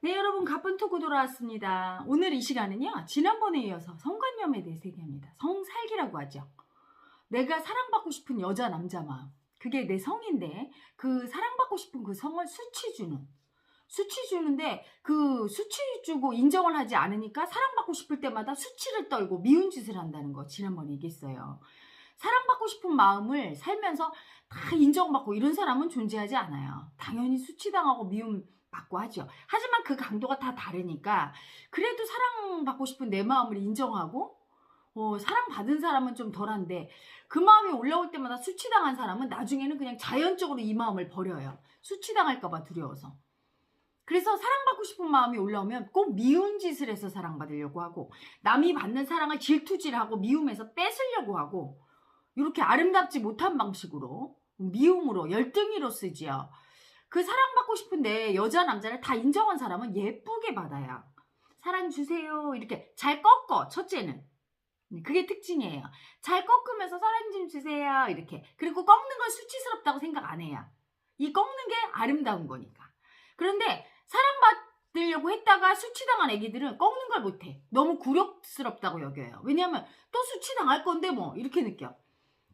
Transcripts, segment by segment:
네, 여러분, 가쁜 토크 돌아왔습니다. 오늘 이 시간은요, 지난번에 이어서 성관념에 대해서 얘기합니다. 성살기라고 하죠. 내가 사랑받고 싶은 여자, 남자 마음. 그게 내 성인데, 그 사랑받고 싶은 그 성을 수치 주는데, 그 수치 주고 인정을 하지 않으니까 사랑받고 싶을 때마다 수치를 떨고 미운 짓을 한다는 거 지난번에 얘기했어요. 사랑받고 싶은 마음을 살면서 다 인정받고 이런 사람은 존재하지 않아요. 당연히 수치당하고 미움 받고 하죠. 하지만 그 강도가 다 다르니까 그래도 사랑받고 싶은 내 마음을 인정하고 사랑받은 사람은 좀 덜한데 그 마음이 올라올 때마다 수치당한 사람은 나중에는 그냥 자연적으로 이 마음을 버려요. 수치당할까 봐 두려워서. 그래서 사랑받고 싶은 마음이 올라오면 꼭 미운 짓을 해서 사랑받으려고 하고 남이 받는 사랑을 질투질하고 미움해서 뺏으려고 하고 이렇게 아름답지 못한 방식으로 미움으로 열등이로 쓰지요. 그 사랑받고 싶은 내 여자 남자를 다 인정한 사람은 예쁘게 받아요. 사랑 주세요 이렇게 잘 꺾어. 첫째는 그게 특징이에요. 잘 꺾으면서 사랑 좀 주세요 이렇게. 그리고 꺾는 건 수치스럽다고 생각 안 해요. 이 꺾는 게 아름다운 거니까. 그런데 사랑받으려고 했다가 수치당한 애기들은 꺾는 걸 못해. 너무 굴욕스럽다고 여겨요. 왜냐하면 또 수치당할 건데 뭐 이렇게 느껴.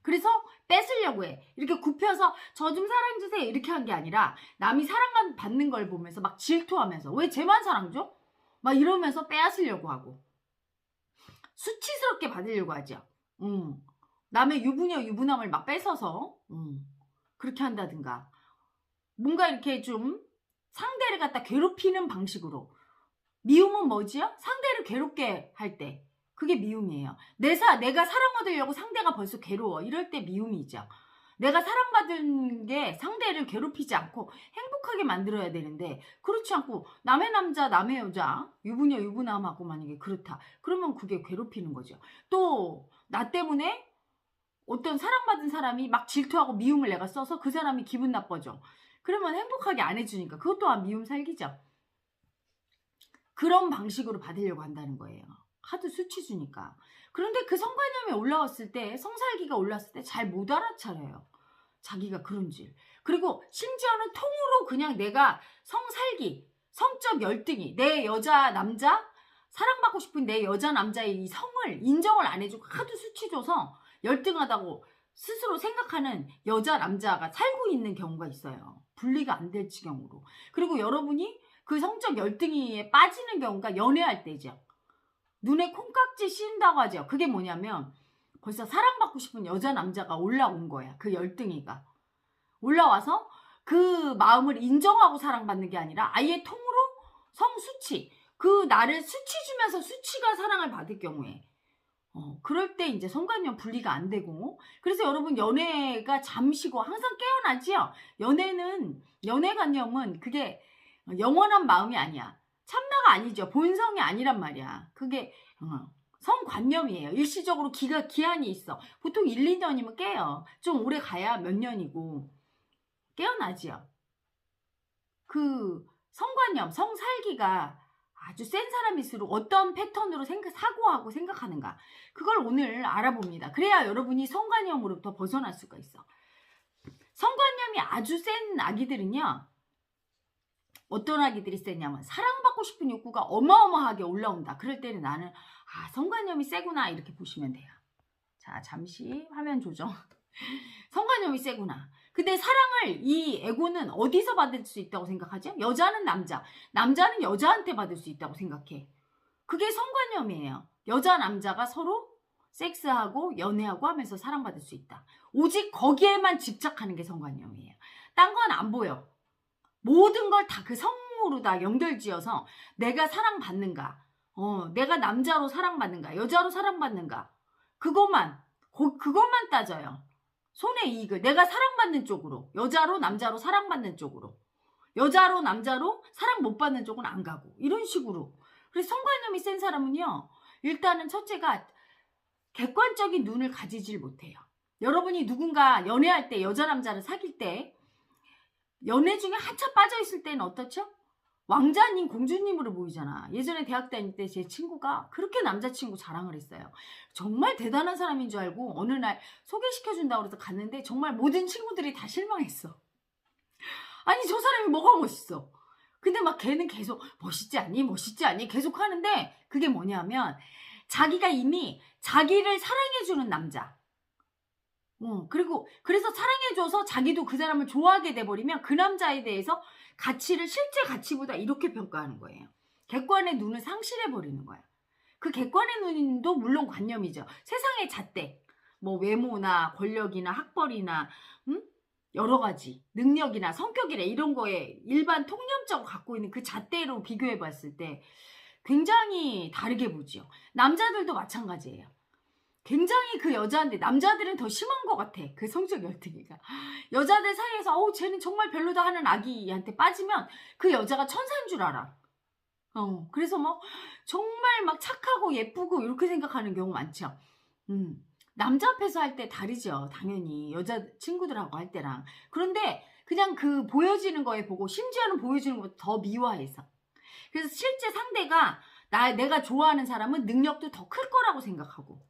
그래서 뺏으려고 해. 이렇게 굽혀서 저 좀 사랑주세요 이렇게 한 게 아니라 남이 사랑받는 걸 보면서 막 질투하면서 왜 쟤만 사랑 줘? 막 이러면서 빼앗으려고 하고 수치스럽게 받으려고 하죠. 남의 유부녀 유부남을 막 뺏어서 그렇게 한다든가 뭔가 이렇게 좀 상대를 갖다 괴롭히는 방식으로. 미움은 뭐지요? 상대를 괴롭게 할 때. 그게 미움이에요. 내가 사랑 얻으려고 상대가 벌써 괴로워. 이럴 때 미움이죠. 내가 사랑받은 게 상대를 괴롭히지 않고 행복하게 만들어야 되는데 그렇지 않고 남의 남자 남의 여자 유부녀 유부남하고 만약에 그렇다. 그러면 그게 괴롭히는 거죠. 또 나 때문에 어떤 사랑받은 사람이 막 질투하고 미움을 내가 써서 그 사람이 기분 나빠져. 그러면 행복하게 안 해주니까 그것 또한 미움 살기죠. 그런 방식으로 받으려고 한다는 거예요. 하도 수치 주니까. 그런데 그 성관념이 올라왔을 때, 성살기가 올라왔을 때 잘 못 알아차려요. 자기가 그런 줄. 그리고 심지어는 통으로 그냥 내가 성살기, 성적 열등이, 내 여자, 남자, 사랑받고 싶은 내 여자, 남자의 이 성을 인정을 안 해주고 하도 수치 줘서 열등하다고 스스로 생각하는 여자, 남자가 살고 있는 경우가 있어요. 분리가 안 될 지경으로. 그리고 여러분이 그 성적 열등이에 빠지는 경우가 연애할 때죠. 눈에 콩깍지 씌인다고 하죠. 그게 뭐냐면 벌써 사랑받고 싶은 여자 남자가 올라온 거야. 그 열등이가. 올라와서 그 마음을 인정하고 사랑받는 게 아니라 아예 통으로 성수치. 그 나를 수치 주면서 수치가 사랑을 받을 경우에 그럴 때 이제 성관념 분리가 안 되고 그래서 여러분 연애가 잠시고 항상 깨어나지요. 연애관념은 그게 영원한 마음이 아니야. 참나가 아니죠. 본성이 아니란 말이야. 그게 성관념이에요. 일시적으로 기한이 있어. 보통 1, 2년이면 깨요. 좀 오래 가야 몇 년이고 깨어나지요. 그 성관념, 성살기가 아주 센 사람일수록 어떤 패턴으로 사고하고 생각하는가. 그걸 오늘 알아봅니다. 그래야 여러분이 성관념으로부터 벗어날 수가 있어. 성관념이 아주 센 아기들은요. 어떤 아기들이 세냐면 사랑받고 싶은 욕구가 어마어마하게 올라온다. 그럴 때는 나는 성관념이 세구나 이렇게 보시면 돼요. 자, 잠시 화면 조정. 성관념이 세구나. 근데 사랑을 이 에고는 어디서 받을 수 있다고 생각하죠? 여자는 남자는 여자한테 받을 수 있다고 생각해. 그게 성관념이에요. 여자 남자가 서로 섹스하고 연애하고 하면서 사랑받을 수 있다. 오직 거기에만 집착하는 게 성관념이에요. 딴 건 안 보여. 모든 걸 다 그 성으로 다 연결지어서 내가 사랑받는가, 내가 남자로 사랑받는가, 여자로 사랑받는가, 그것만 따져요. 손의 이익을 내가 사랑받는 쪽으로, 여자로 남자로 사랑받는 쪽으로, 여자로 남자로 사랑 못 받는 쪽은 안 가고 이런 식으로. 그래서 성관념이 센 사람은요, 일단은 첫째가 객관적인 눈을 가지질 못해요. 여러분이 누군가 연애할 때 여자 남자를 사귈 때 연애 중에 한참 빠져있을 때는 어떻죠? 왕자님, 공주님으로 보이잖아. 예전에 대학 다닐 때 제 친구가 그렇게 남자친구 자랑을 했어요. 정말 대단한 사람인 줄 알고 어느 날 소개시켜준다고 해서 갔는데 정말 모든 친구들이 다 실망했어. 아니 저 사람이 뭐가 멋있어. 근데 막 걔는 계속 멋있지 않니? 멋있지 않니? 계속 하는데 그게 뭐냐면 자기가 이미 자기를 사랑해주는 남자. 그리고 그래서 사랑해줘서 자기도 그 사람을 좋아하게 돼버리면 그 남자에 대해서 가치를 실제 가치보다 이렇게 평가하는 거예요. 객관의 눈을 상실해버리는 거야. 그 객관의 눈도 물론 관념이죠. 세상의 잣대, 뭐 외모나 권력이나 학벌이나 여러 가지 능력이나 성격이나 이런 거에 일반 통념적으로 갖고 있는 그 잣대로 비교해 봤을 때 굉장히 다르게 보죠. 남자들도 마찬가지예요. 굉장히 그 여자한테 남자들은 더 심한 것 같아. 그 성적 열등이가. 여자들 사이에서 쟤는 정말 별로다 하는 아기한테 빠지면 그 여자가 천사인 줄 알아. 그래서 뭐 정말 막 착하고 예쁘고 이렇게 생각하는 경우 많죠. 남자 앞에서 할 때 다르죠. 당연히 여자 친구들하고 할 때랑. 그런데 그냥 그 보여지는 거에 보고 심지어는 보여지는 것보다 더 미화해서. 그래서 실제 상대가 내가 좋아하는 사람은 능력도 더 클 거라고 생각하고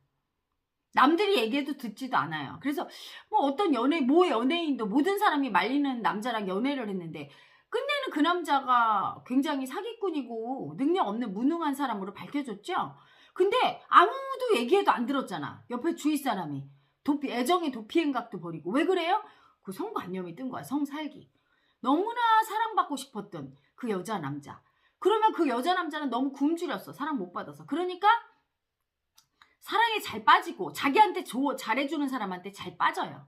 남들이 얘기해도 듣지도 않아요. 그래서 뭐 어떤 연예인도 모든 사람이 말리는 남자랑 연애를 했는데 끝내는 그 남자가 굉장히 사기꾼이고 능력 없는 무능한 사람으로 밝혀졌죠. 근데 아무도 얘기해도 안 들었잖아. 옆에 주위 사람이. 애정의 도피 행각도 버리고. 왜 그래요? 그 성관념이 뜬 거야. 성살기. 너무나 사랑받고 싶었던 그 여자 남자. 그러면 그 여자 남자는 너무 굶주렸어. 사랑 못 받아서. 그러니까 사랑에 잘 빠지고 자기한테 잘해주는 사람한테 잘 빠져요.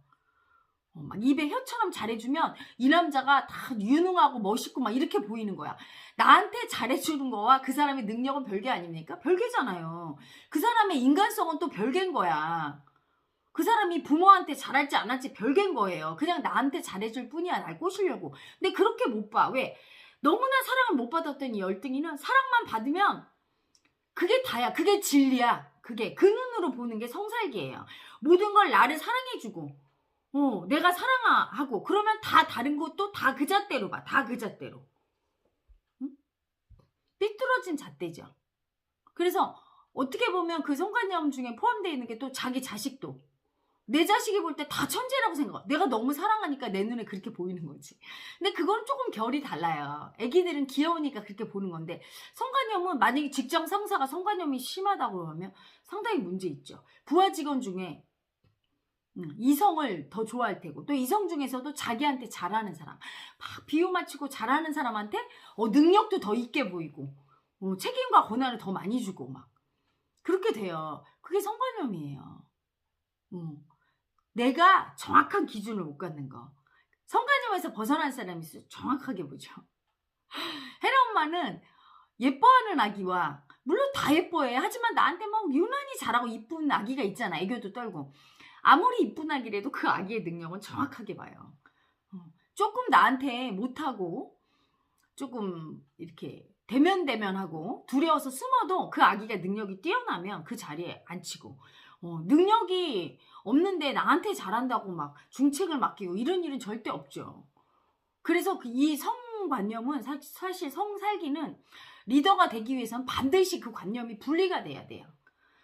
막 입에 혀처럼 잘해주면 이 남자가 다 유능하고 멋있고 막 이렇게 보이는 거야. 나한테 잘해주는 거와 그 사람의 능력은 별개 아닙니까? 별개잖아요. 그 사람의 인간성은 또 별개인 거야. 그 사람이 부모한테 잘할지 안 할지 별개인 거예요. 그냥 나한테 잘해줄 뿐이야. 날 꼬시려고. 근데 그렇게 못 봐. 왜? 너무나 사랑을 못 받았던 이 열등이는 사랑만 받으면 그게 다야. 그게 진리야. 그게 그 눈으로 보는 게 성살기예요. 모든 걸 나를 사랑해주고 내가 사랑하고 그러면 다 다른 것도 다 그 잣대로 봐. 다 그 잣대로. 삐뚤어진 잣대죠. 그래서 어떻게 보면 그 성관념 중에 포함되어 있는 게 또 자기 자식도 내 자식이 볼 때 다 천재라고 생각해. 내가 너무 사랑하니까 내 눈에 그렇게 보이는 거지. 근데 그건 조금 결이 달라요. 애기들은 귀여우니까 그렇게 보는 건데 성관념은 만약에 직장 상사가 성관념이 심하다고 하면 상당히 문제 있죠. 부하 직원 중에 이성을 더 좋아할 테고 또 이성 중에서도 자기한테 잘하는 사람 막 비유 맞추고 잘하는 사람한테 능력도 더 있게 보이고 책임과 권한을 더 많이 주고 막 그렇게 돼요. 그게 성관념이에요. 내가 정확한 기준을 못 갖는 거. 성관념에서 벗어난 사람이 있어요. 정확하게 보죠. 혜라 엄마는 예뻐하는 아기와 물론 다 예뻐해. 하지만 나한테 막 유난히 잘하고 이쁜 아기가 있잖아. 애교도 떨고. 아무리 이쁜 아기라도 그 아기의 능력은 정확하게 봐요. 조금 나한테 못하고 조금 이렇게 대면하고 두려워서 숨어도 그 아기가 능력이 뛰어나면 그 자리에 앉히고 능력이 없는데 나한테 잘한다고 막 중책을 맡기고 이런 일은 절대 없죠. 그래서 이 성관념은 사실 성살기는 리더가 되기 위해서는 반드시 그 관념이 분리가 돼야 돼요.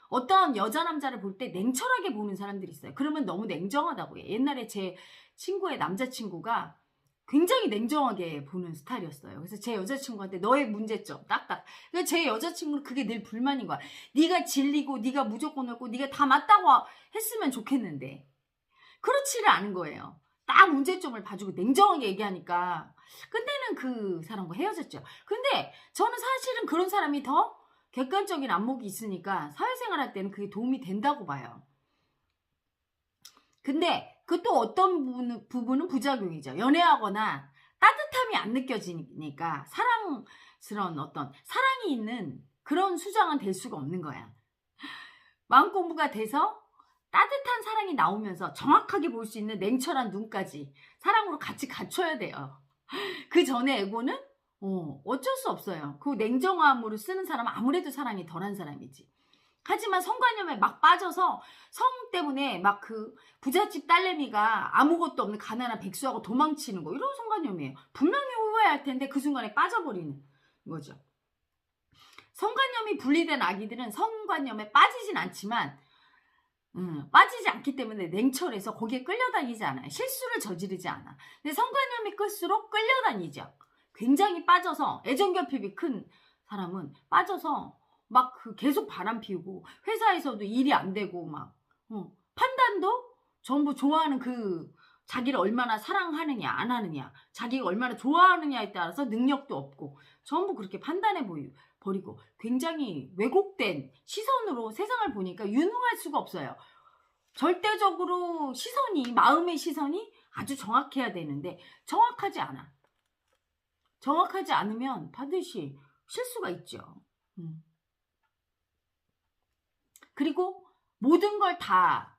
어떤 여자 남자를 볼 때 냉철하게 보는 사람들이 있어요. 그러면 너무 냉정하다고 해요. 옛날에 제 친구의 남자친구가 굉장히 냉정하게 보는 스타일이었어요. 그래서 제 여자친구한테 너의 문제점 딱딱. 그래서 제 여자친구는 그게 늘 불만인 거야. 네가 진리고 네가 무조건 옳고 네가 다 맞다고 했으면 좋겠는데 그렇지를 않은 거예요. 딱 문제점을 봐주고 냉정하게 얘기하니까 끝내는 그 사람과 헤어졌죠. 근데 저는 사실은 그런 사람이 더 객관적인 안목이 있으니까 사회생활 할 때는 그게 도움이 된다고 봐요. 근데 그 또 어떤 부분은 부작용이죠. 연애하거나 따뜻함이 안 느껴지니까 사랑스러운 어떤 사랑이 있는 그런 수장은 될 수가 없는 거야. 마음 공부가 돼서 따뜻한 사랑이 나오면서 정확하게 볼 수 있는 냉철한 눈까지 사랑으로 같이 갖춰야 돼요. 그 전에 에고는 어쩔 수 없어요. 그 냉정함으로 쓰는 사람은 아무래도 사랑이 덜한 사람이지. 하지만 성관념에 막 빠져서 성 때문에 막 그 부잣집 딸내미가 아무것도 없는 가난한 백수하고 도망치는 거 이런 성관념이에요. 분명히 후회할 텐데 그 순간에 빠져버리는 거죠. 성관념이 분리된 아기들은 성관념에 빠지진 않지만 빠지지 않기 때문에 냉철해서 거기에 끌려다니지 않아요. 실수를 저지르지 않아. 근데 성관념이 끌수록 끌려다니죠. 굉장히 빠져서 애정결핍이 큰 사람은 빠져서 막 그 계속 바람 피우고 회사에서도 일이 안 되고 막 판단도 전부 좋아하는 그 자기를 얼마나 사랑하느냐 안 하느냐 자기가 얼마나 좋아하느냐에 따라서 능력도 없고 전부 그렇게 판단해 버리고 굉장히 왜곡된 시선으로 세상을 보니까 유능할 수가 없어요. 절대적으로 시선이 마음의 시선이 아주 정확해야 되는데 정확하지 않아. 정확하지 않으면 반드시 실수가 있죠. 그리고 모든 걸 다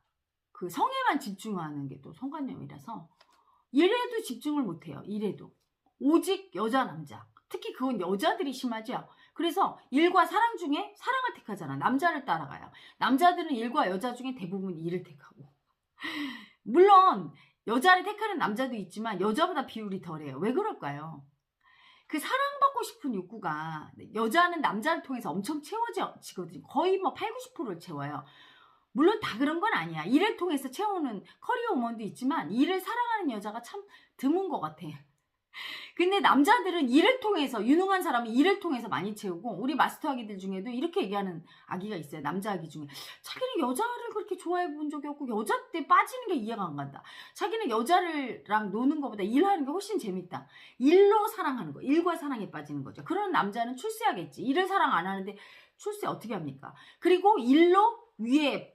그 성에만 집중하는 게 또 성관념이라서 일에도 집중을 못해요. 일에도. 오직 여자 남자. 특히 그건 여자들이 심하죠. 그래서 일과 사랑 중에 사랑을 택하잖아. 남자를 따라가요. 남자들은 일과 여자 중에 대부분 일을 택하고. 물론 여자를 택하는 남자도 있지만 여자보다 비율이 덜해요. 왜 그럴까요? 그 사랑받고 싶은 욕구가 여자는 남자를 통해서 엄청 채워지거든요. 거의 뭐 8, 90%를 채워요. 물론 다 그런 건 아니야. 일을 통해서 채우는 커리어 우먼도 있지만 일을 사랑하는 여자가 참 드문 것 같아. 근데 남자들은 일을 통해서 유능한 사람은 일을 통해서 많이 채우고 우리 마스터 아기들 중에도 이렇게 얘기하는 아기가 있어요. 남자 아기 중에 자기는 여자를 그렇게 좋아해 본 적이 없고 여자 때 빠지는 게 이해가 안 간다. 자기는 여자랑 노는 것보다 일하는 게 훨씬 재밌다. 일로 사랑하는 거. 일과 사랑에 빠지는 거죠. 그런 남자는 출세하겠지. 일을 사랑 안 하는데 출세 어떻게 합니까? 그리고 일로 위에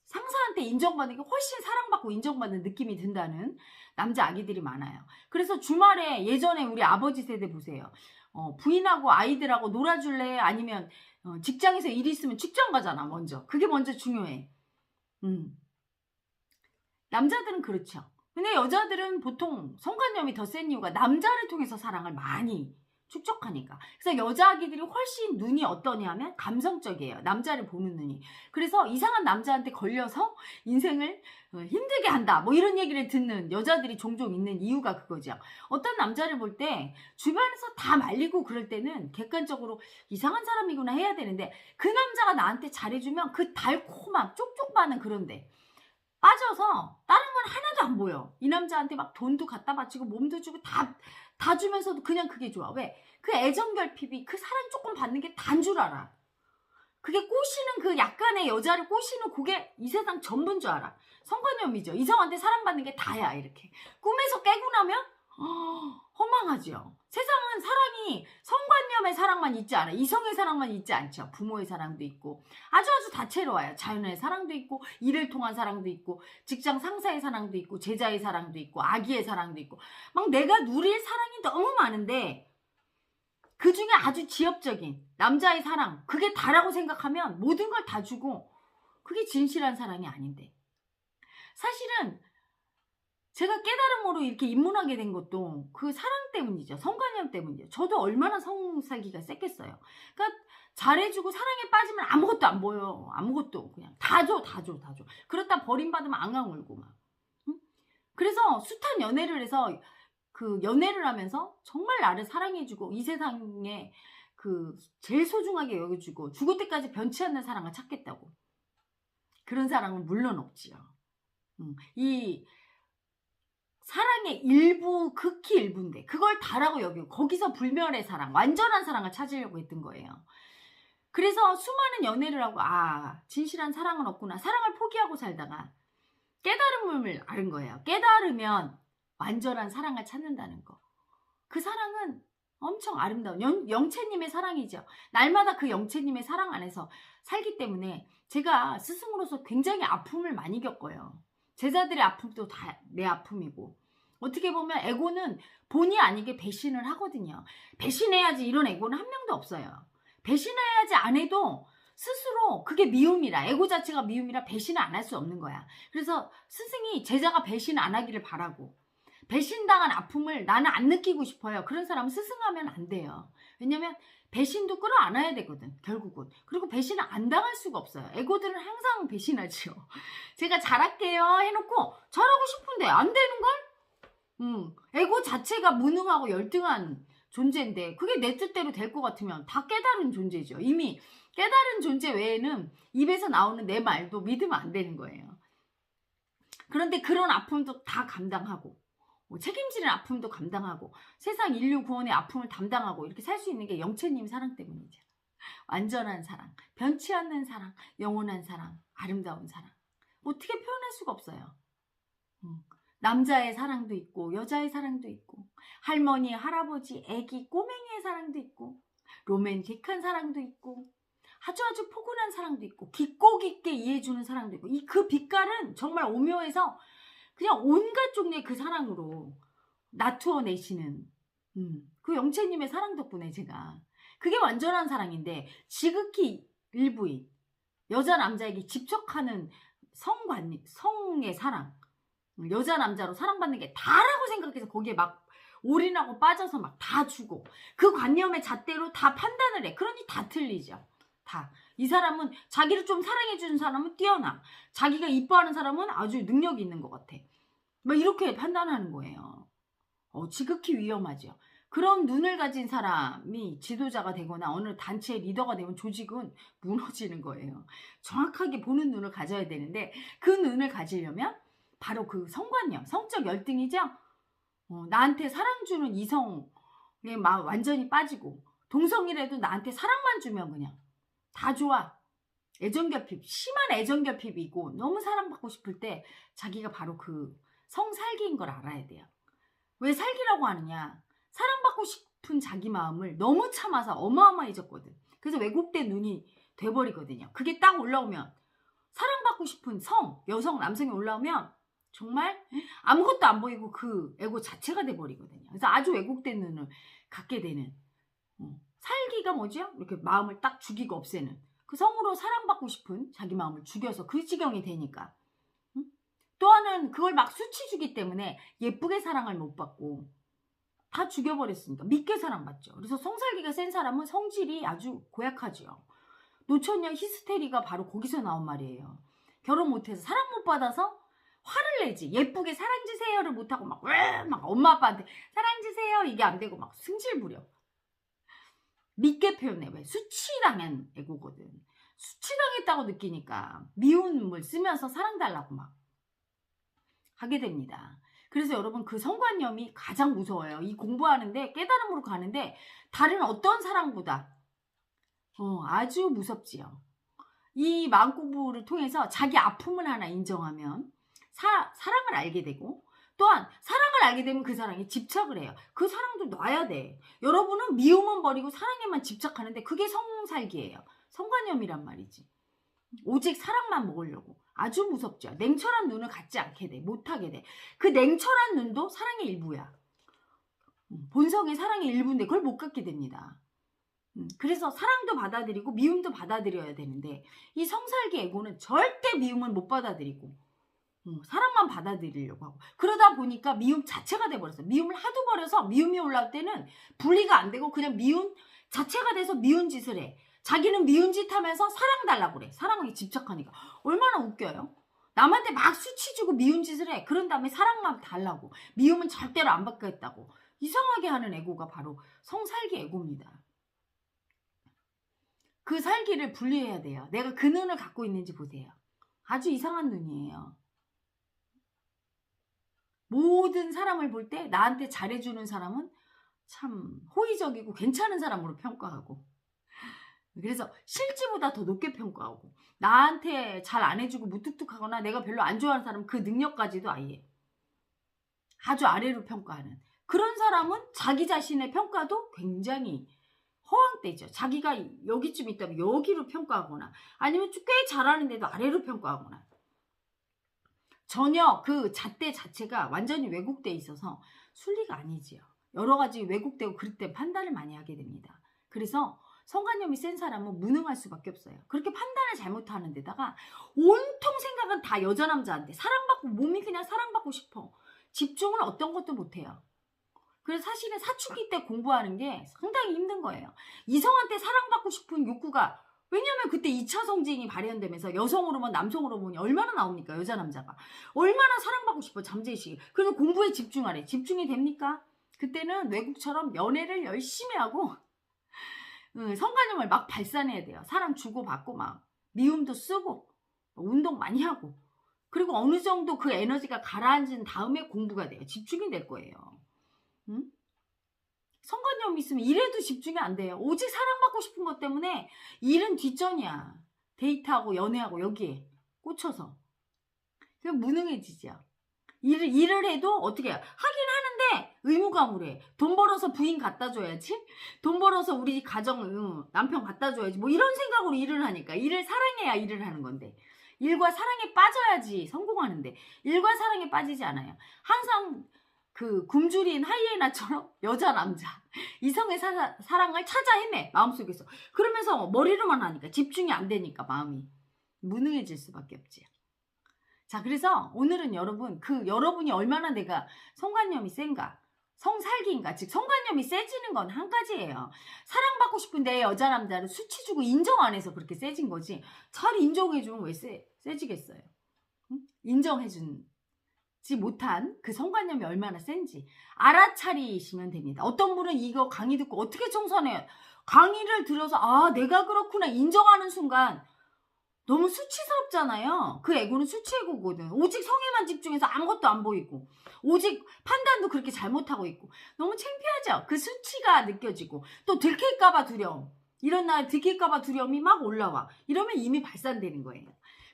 상사한테 인정받는 게 훨씬 사랑받고 인정받는 느낌이 든다는 남자 아기들이 많아요. 그래서 주말에 예전에 우리 아버지 세대 보세요. 부인하고 아이들하고 놀아줄래? 아니면 직장에서 일 있으면 직장 가잖아. 먼저. 그게 먼저 중요해. 남자들은 그렇죠. 근데 여자들은 보통 성관념이 더 센 이유가 남자를 통해서 사랑을 많이 축적하니까. 그래서 여자 아기들이 훨씬 눈이 어떠냐면 감성적이에요. 남자를 보는 눈이. 그래서 이상한 남자한테 걸려서 인생을 힘들게 한다. 뭐 이런 얘기를 듣는 여자들이 종종 있는 이유가 그거죠. 어떤 남자를 볼 때 주변에서 다 말리고 그럴 때는 객관적으로 이상한 사람이구나 해야 되는데 그 남자가 나한테 잘해주면 그 달콤한 쪽쪽빠는 그런데 빠져서 다른 건 하나도 안 보여. 이 남자한테 막 돈도 갖다 바치고 몸도 주고 다 주면서도 그냥 그게 좋아. 왜? 그 애정결핍이 그 사랑 조금 받는 게 다인 줄 알아. 그게 꼬시는 그 약간의 여자를 꼬시는 그게 이 세상 전부인 줄 알아. 성관념이죠. 이성한테 사랑받는 게 다야 이렇게. 꿈에서 깨고 나면 허망하죠. 세상은 사랑이 성관념의 사랑만 있지 않아. 이성의 사랑만 있지 않죠. 부모의 사랑도 있고 아주 다채로워요. 자연의 사랑도 있고 일을 통한 사랑도 있고 직장 상사의 사랑도 있고 제자의 사랑도 있고 아기의 사랑도 있고 막 내가 누릴 사랑이 너무 많은데 그중에 아주 지엽적인 남자의 사랑 그게 다라고 생각하면 모든 걸 다 주고 그게 진실한 사랑이 아닌데 사실은 제가 깨달음으로 이렇게 입문하게 된 것도 그 사랑 때문이죠. 성관념 때문이죠. 저도 얼마나 성살기가 셌겠어요. 그러니까 잘해주고 사랑에 빠지면 아무것도 안 보여. 아무것도 그냥 다 줘. 그렇다 버림받으면 앙앙 울고 막. 응? 그래서 숱한 연애를 해서 그 연애를 하면서 정말 나를 사랑해주고 이 세상에 그 제일 소중하게 여겨주고 죽을 때까지 변치 않는 사랑을 찾겠다고. 그런 사랑은 물론 없지요. 이 사랑의 일부, 극히 일부인데 그걸 다라고 여기고 거기서 불멸의 사랑, 완전한 사랑을 찾으려고 했던 거예요. 그래서 수많은 연애를 하고 진실한 사랑은 없구나. 사랑을 포기하고 살다가 깨달음을 앓은 거예요. 깨달으면 완전한 사랑을 찾는다는 거. 그 사랑은 엄청 아름다운 영채님의 사랑이죠. 날마다 그 영채님의 사랑 안에서 살기 때문에 제가 스승으로서 굉장히 아픔을 많이 겪어요. 제자들의 아픔도 다 내 아픔이고 어떻게 보면 에고는 본의 아니게 배신을 하거든요. 배신해야지 이런 에고는 한 명도 없어요. 배신해야지 안 해도 스스로 그게 미움이라 에고 자체가 미움이라 배신을 안 할 수 없는 거야. 그래서 스승이 제자가 배신 안 하기를 바라고 배신당한 아픔을 나는 안 느끼고 싶어요. 그런 사람은 스승하면 안 돼요. 왜냐면 배신도 끌어안아야 되거든 결국은. 그리고 배신을 안 당할 수가 없어요. 에고들은 항상 배신하죠. 제가 잘할게요 해놓고 잘하고 싶은데 안 되는걸? 에고 자체가 무능하고 열등한 존재인데 그게 내 뜻대로 될 것 같으면 다 깨달은 존재죠. 이미 깨달은 존재 외에는 입에서 나오는 내 말도 믿으면 안 되는 거예요. 그런데 그런 아픔도 다 감당하고 뭐 책임지는 아픔도 감당하고 세상 인류 구원의 아픔을 담당하고 이렇게 살 수 있는 게 영채님 사랑 때문이죠. 완전한 사랑, 변치 않는 사랑, 영원한 사랑, 아름다운 사랑. 어떻게 표현할 수가 없어요. 남자의 사랑도 있고 여자의 사랑도 있고 할머니, 할아버지, 애기, 꼬맹이의 사랑도 있고 로맨틱한 사랑도 있고 아주 포근한 사랑도 있고 깊고 깊게 이해해주는 사랑도 있고 그 빛깔은 정말 오묘해서 그냥 온갖 종류의 그 사랑으로 나투어내시는 그 영채님의 사랑 덕분에 제가 그게 완전한 사랑인데 지극히 일부인 여자 남자에게 집착하는 성의 사랑 여자 남자로 사랑받는 게 다라고 생각해서 거기에 막 올인하고 빠져서 막 다 주고 그 관념의 잣대로 다 판단을 해. 그러니 다 틀리죠. 다. 이 사람은 자기를 좀 사랑해주는 사람은 뛰어나. 자기가 이뻐하는 사람은 아주 능력이 있는 것 같아. 뭐 이렇게 판단하는 거예요. 지극히 위험하죠. 그런 눈을 가진 사람이 지도자가 되거나 어느 단체의 리더가 되면 조직은 무너지는 거예요. 정확하게 보는 눈을 가져야 되는데 그 눈을 가지려면 바로 그 성관념, 성적 열등이죠. 나한테 사랑 주는 이성에 막 완전히 빠지고 동성이라도 나한테 사랑만 주면 그냥 다 좋아. 애정결핍, 심한 애정결핍이고 너무 사랑받고 싶을 때 자기가 바로 그 성살기인 걸 알아야 돼요. 왜 살기라고 하느냐? 사랑받고 싶은 자기 마음을 너무 참아서 어마어마해졌거든. 그래서 왜곡된 눈이 돼버리거든요. 그게 딱 올라오면 사랑받고 싶은 여성, 남성이 올라오면 정말 아무것도 안 보이고 그 에고 자체가 돼버리거든요. 그래서 아주 왜곡된 눈을 갖게 되는 살기가 뭐죠? 이렇게 마음을 딱 죽이고 없애는 그 성으로 사랑받고 싶은 자기 마음을 죽여서 그 지경이 되니까 또 하나는 그걸 막 수치 주기 때문에 예쁘게 사랑을 못 받고 다 죽여버렸으니까 믿게 사랑받죠. 그래서 성살기가 센 사람은 성질이 아주 고약하죠. 노처녀 히스테리가 바로 거기서 나온 말이에요. 결혼 못해서 사랑 못 받아서 화를 내지. 예쁘게 사랑 주세요를 못하고 막 엄마 아빠한테 사랑 주세요 이게 안 되고 막 승질 부려. 믿게 표현해. 왜? 수치당한 애고거든. 수치당했다고 느끼니까 미움을 쓰면서 사랑달라고 막 하게 됩니다. 그래서 여러분 그 성관념이 가장 무서워요. 이 공부하는데 깨달음으로 가는데 다른 어떤 사랑보다 아주 무섭지요. 이 마음 공부를 통해서 자기 아픔을 하나 인정하면 사랑을 알게 되고 또한 사랑을 알게 되면 그 사랑에 집착을 해요. 그 사랑도 놔야 돼. 여러분은 미움은 버리고 사랑에만 집착하는데 그게 성살기예요. 성관념이란 말이지. 오직 사랑만 먹으려고. 아주 무섭죠. 냉철한 눈을 갖지 않게 돼. 못하게 돼. 그 냉철한 눈도 사랑의 일부야. 본성이 사랑의 일부인데 그걸 못 갖게 됩니다. 그래서 사랑도 받아들이고 미움도 받아들여야 되는데 이 성살기 에고는 절대 미움을 못 받아들이고 사랑만 받아들이려고 하고 그러다 보니까 미움 자체가 돼버렸어요. 미움을 하도 버려서 미움이 올라올 때는 분리가 안 되고 그냥 미움 자체가 돼서 미운 짓을 해. 자기는 미운 짓 하면서 사랑 달라고 그래. 사랑에 집착하니까. 얼마나 웃겨요? 남한테 막 수치 주고 미운 짓을 해. 그런 다음에 사랑만 달라고. 미움은 절대로 안 받겠다고. 이상하게 하는 에고가 바로 성살기 에고입니다. 그 살기를 분리해야 돼요. 내가 그 눈을 갖고 있는지 보세요. 아주 이상한 눈이에요. 모든 사람을 볼 때 나한테 잘해주는 사람은 참 호의적이고 괜찮은 사람으로 평가하고 그래서 실지보다 더 높게 평가하고 나한테 잘 안 해주고 무뚝뚝하거나 내가 별로 안 좋아하는 사람 그 능력까지도 아예 아주 아래로 평가하는 그런 사람은 자기 자신의 평가도 굉장히 허황되죠. 자기가 여기쯤 있다면 여기로 평가하거나 아니면 꽤 잘하는데도 아래로 평가하거나 전혀 그 잣대 자체가 완전히 왜곡되어 있어서 순리가 아니지요. 여러 가지 왜곡되고 그릇된 판단을 많이 하게 됩니다. 그래서 성관념이 센 사람은 무능할 수밖에 없어요. 그렇게 판단을 잘못하는 데다가 온통 생각은 다 여자 남자한테 사랑받고 몸이 그냥 사랑받고 싶어. 집중을 어떤 것도 못해요. 그래서 사실은 사춘기 때 공부하는 게 상당히 힘든 거예요. 이성한테 사랑받고 싶은 욕구가 왜냐면 그때 2차 성징이 발현되면서 여성 호르몬, 남성 호르몬이 얼마나 나옵니까? 여자 남자가. 얼마나 사랑받고 싶어 잠재의식이. 그래서 공부에 집중하래. 집중이 됩니까? 그때는 외국처럼 연애를 열심히 하고 성관념을 막 발산해야 돼요. 사람 주고받고 막 미움도 쓰고 운동 많이 하고 그리고 어느 정도 그 에너지가 가라앉은 다음에 공부가 돼요. 집중이 될 거예요. 응? 성관념이 있으면 일에도 집중이 안 돼요. 오직 사랑받고 싶은 것 때문에 일은 뒷전이야. 데이트하고 연애하고 여기에 꽂혀서. 그냥 무능해지죠. 일을 해도 어떻게 해요? 하긴 하는데 의무감으로 돈 벌어서 부인 갖다 줘야지. 돈 벌어서 우리 가정 남편 갖다 줘야지. 뭐 이런 생각으로 일을 하니까. 일을 사랑해야 일을 하는 건데. 일과 사랑에 빠져야지 성공하는데 일과 사랑에 빠지지 않아요. 항상 그 굶주린 하이에나처럼 여자 남자 이성의 사랑을 찾아 헤매 마음속에서. 그러면서 머리로만 하니까 집중이 안 되니까 마음이 무능해질 수밖에 없지. 자, 그래서 오늘은 여러분 여러분이 얼마나 내가 성관념이 센가, 성살기인가, 즉 성관념이 세지는 건 한 가지예요. 사랑받고 싶은데 여자 남자를 수치 주고 인정 안 해서 그렇게 세진 거지. 잘 인정해주면 왜 세지겠어요? 응? 인정해주지 못한 그 성관념이 얼마나 센지 알아차리시면 됩니다. 어떤 분은 이거 강의 듣고 어떻게 청산해요? 강의를 들어서 아 내가 그렇구나 인정하는 순간 너무 수치스럽잖아요. 그 에고는 수치에고거든. 오직 성에만 집중해서 아무것도 안 보이고 오직 판단도 그렇게 잘못하고 있고 너무 창피하죠. 그 수치가 느껴지고 또 들킬까봐 두려움. 이런 날 들킬까봐 두려움이 막 올라와. 이러면 이미 발산되는 거예요.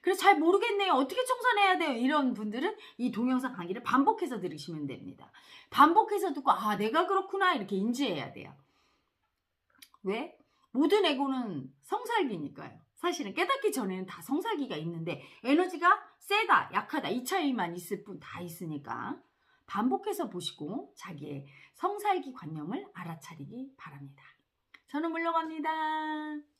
그래서 잘 모르겠네요. 어떻게 청산해야 돼요? 이런 분들은 이 동영상 강의를 반복해서 들으시면 됩니다. 반복해서 듣고 아 내가 그렇구나 이렇게 인지해야 돼요. 왜? 모든 에고는 성살기니까요. 사실은 깨닫기 전에는 다 성살기가 있는데 에너지가 세다 약하다 이 차이만 있을 뿐 다 있으니까 반복해서 보시고 자기의 성살기 관념을 알아차리기 바랍니다. 저는 물러갑니다.